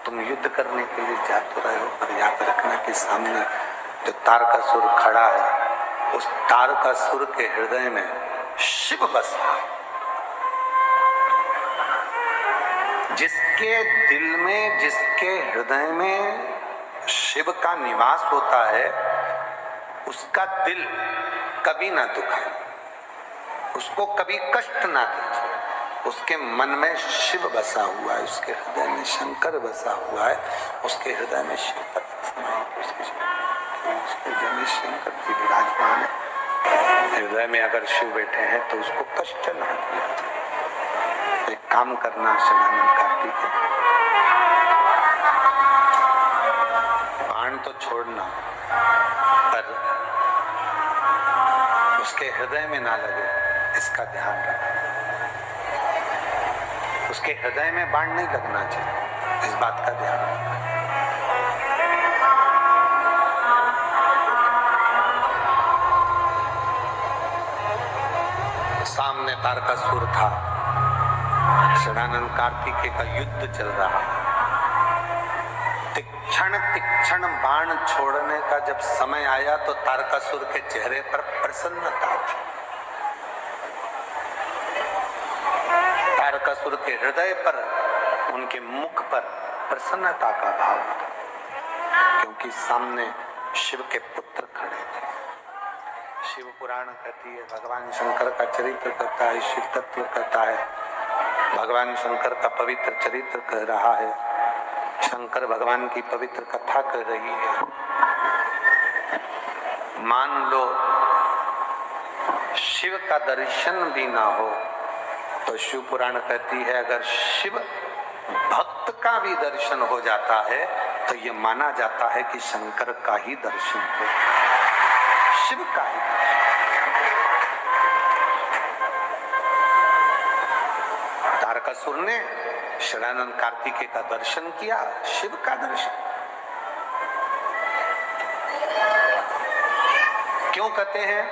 तुम युद्ध करने के लिए जा तो रहे हो, पर याद रखना कि सामने जो तारकासुर खड़ा है, उस तारकासुर के हृदय में शिव बसा है। जिसके दिल में, जिसके हृदय में शिव का निवास होता है, उसका दिल कभी ना दुखाए, उसको कभी कष्ट ना दीजिए। उसके मन में शिव बसा हुआ है, उसके हृदय में शंकर बसा हुआ है, उसके हृदय में शिव उसके हृदय में शंकर जी विराजमान है। हृदय में अगर शिव बैठे हैं तो उसको कष्ट ना दिया जाए। एक काम करना शरणानंद कार्तिक है, बाण तो छोड़ना, पर उसके हृदय में ना लगे, इसका ध्यान रखना। उसके हृदय में बाण नहीं लगना चाहिए, इस बात का ध्यान रखना। सामने तारकासुर था, शरणानंद कार्तिकेय का युद्ध चल रहा। तीक्ष्ण बाण छोड़ने का जब समय आया तो तारकासुर के चेहरे पर प्रसन्नता थी। तारकासुर के हृदय पर, उनके मुख पर प्रसन्नता का भाव था, क्योंकि सामने शिव के पुत्र खड़े थे। शिव पुराण कहती है, भगवान शंकर का चरित्र कहता है, शिव तत्व कहता है, भगवान शंकर का पवित्र चरित्र कह रहा है, शंकर भगवान की पवित्र कथा कह रही है। मान लो शिव का दर्शन भी ना हो तो शिव पुराण कहती है, अगर शिव भक्त का भी दर्शन हो जाता है तो ये माना जाता है कि शंकर का ही दर्शन हो, शिव का ही दर्शन। तारकासुर ने शरणानंद कार्तिकेय का दर्शन किया, शिव का दर्शन। क्यों कहते हैं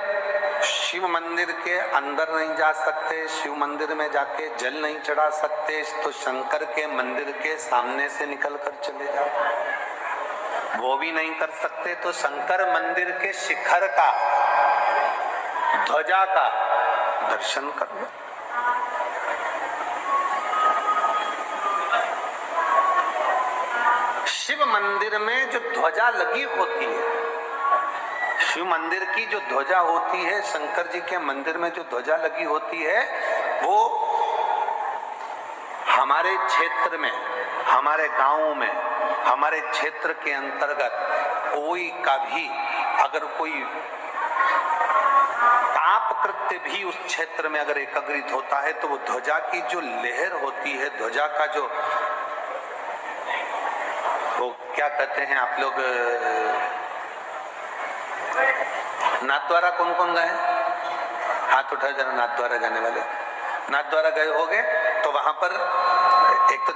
शिव मंदिर के अंदर नहीं जा सकते, शिव मंदिर में जाके जल नहीं चढ़ा सकते, तो शंकर के मंदिर के सामने से निकल कर चले जाओ, वो भी नहीं कर सकते तो शंकर मंदिर के शिखर का, ध्वजा का दर्शन कर लो। शिव मंदिर में जो ध्वजा लगी होती है, शिव मंदिर की जो ध्वजा होती है, शंकर जी के मंदिर में जो ध्वजा लगी होती है, वो हमारे क्षेत्र में, हमारे गांव में, हमारे क्षेत्र के अंतर्गत कोई का भी अगर कोई पाप कृत्य भी उस क्षेत्र में अगर एकत्रित होता है तो वो ध्वजा की जो लहर होती है, ध्वजा का जो, वो क्या कहते हैं आप लोग, नाथद्वारा कौन कौन गए? हाथ उठाए जरा, नाथद्वारा जाने वाले। नाथद्वारा गए होगे तो वहां पर एक तो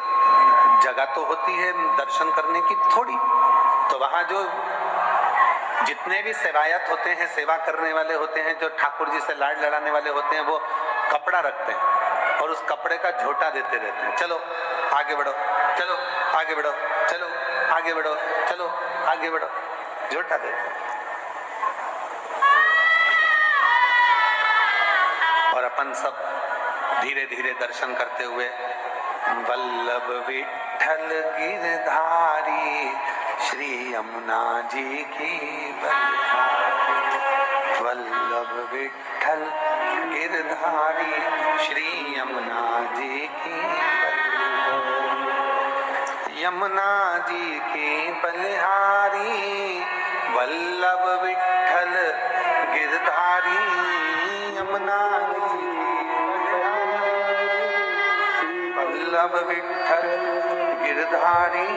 जगह तो होती है दर्शन करने की थोड़ी, तो वहां जो जितने भी सेवायत होते हैं, सेवा करने वाले होते हैं, जो ठाकुर जी से लाड लड़ाने वाले होते हैं, वो कपड़ा रखते हैं और उस कपड़े का झोटा देते रहते हैं। चलो आगे बढ़ो, चलो आगे बढ़ो, चलो आगे बढ़ो, चलो आगे बढ़ो, झोटा देते हैं। और अपन सब धीरे धीरे दर्शन करते हुए, वल्लभ विठ्ठल गिरधारी श्री यमुना जी की बलिहारी, वल्लभ विठ्ठल गिरधारी श्री यमुना जी की बलिहारी, यमुना जी की बलिहारी, वल्लभ विठ्ठल गिरधारी, यमुना जी वल्लभ विठ्ठल गिरधारी,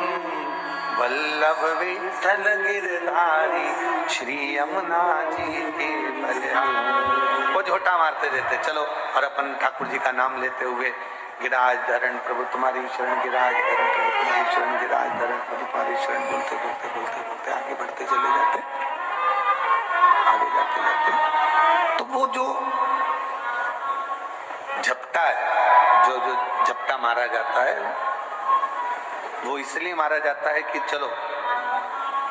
वल्लभ विठ्ठल गिरधारी श्री यमुना जी के बलिहारी। वो झोटा मारते रहते, चलो, और अपन ठाकुर जी का नाम लेते हुए, गिराज धरण प्रभु तुम्हारी शरण, गिराज धरण प्रभु तुम्हारी शरण, गिराज धरण प्रभु तुम्हारी शरण, बोलते बोलते बोलते बोलते आगे बढ़ते चले जाते, आगे जाते जाते। तो वो जो झपटा है, जो झपटा मारा जाता है, वो इसलिए मारा जाता है कि चलो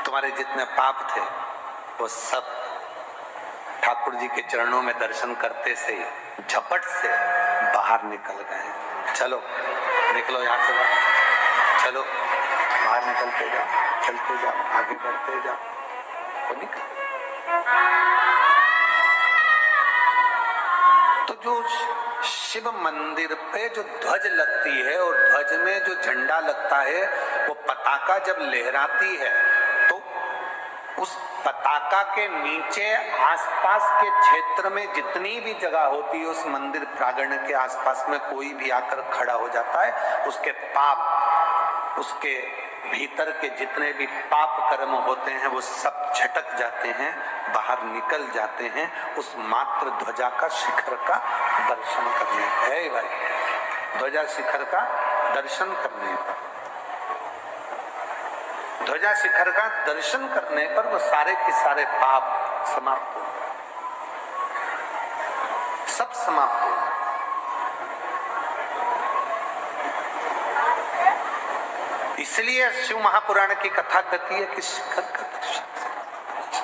तुम्हारे जितने पाप थे वो सब ठाकुर जी के चरणों में दर्शन करते से झपट से बाहर निकल गए। चलो निकलो यहाँ से बाहर, चलो बाहर निकलते जाओ, चलते जाओ, आगे बढ़ते जाओ, वो निकल। तो जो शिव मंदिर पे जो ध्वज लगती है और ध्वज में जो झंडा लगता है, वो पताका जब लहराती है तो उस पताका के नीचे आसपास के क्षेत्र में जितनी भी जगह होती है, उस मंदिर प्रांगण के आसपास में कोई भी आकर खड़ा हो जाता है, उसके पाप, उसके भीतर के जितने भी पाप कर्म होते हैं वो सब झटक जाते हैं, बाहर निकल जाते हैं उस मात्र ध्वजा का शिखर का दर्शन करने पर। भाई ध्वजा शिखर का दर्शन करने पर, ध्वजा शिखर का दर्शन करने पर वो सारे के सारे पाप समाप्त हो, सब समाप्त हो। इसलिए शिव महापुराण की कथा कहती है कि शिखर का दर्शन,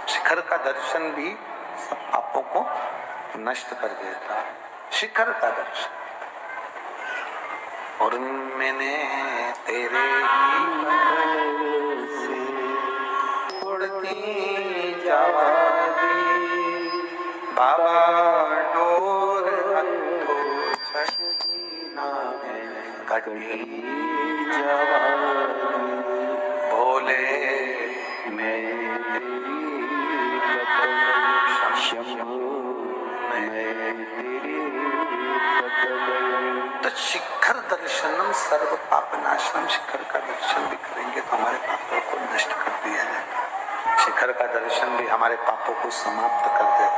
शिखर का दर्शन भी सब पापों को नष्ट कर देता है। शिखर का दर्शन। और मैंने तेरे ही से उड़ती जावादी बाबा डोर हथो छछीना में कटी जावादी बोले मैं तेरी शंभु मैं तेरी तो शिखर दर्शनम सर्व पापनाशनम, शिखर का दर्शन भी करेंगे तो हमारे पापों को नष्ट कर दिया जाएगा। शिखर का दर्शन भी हमारे पापों को समाप्त कर देगा।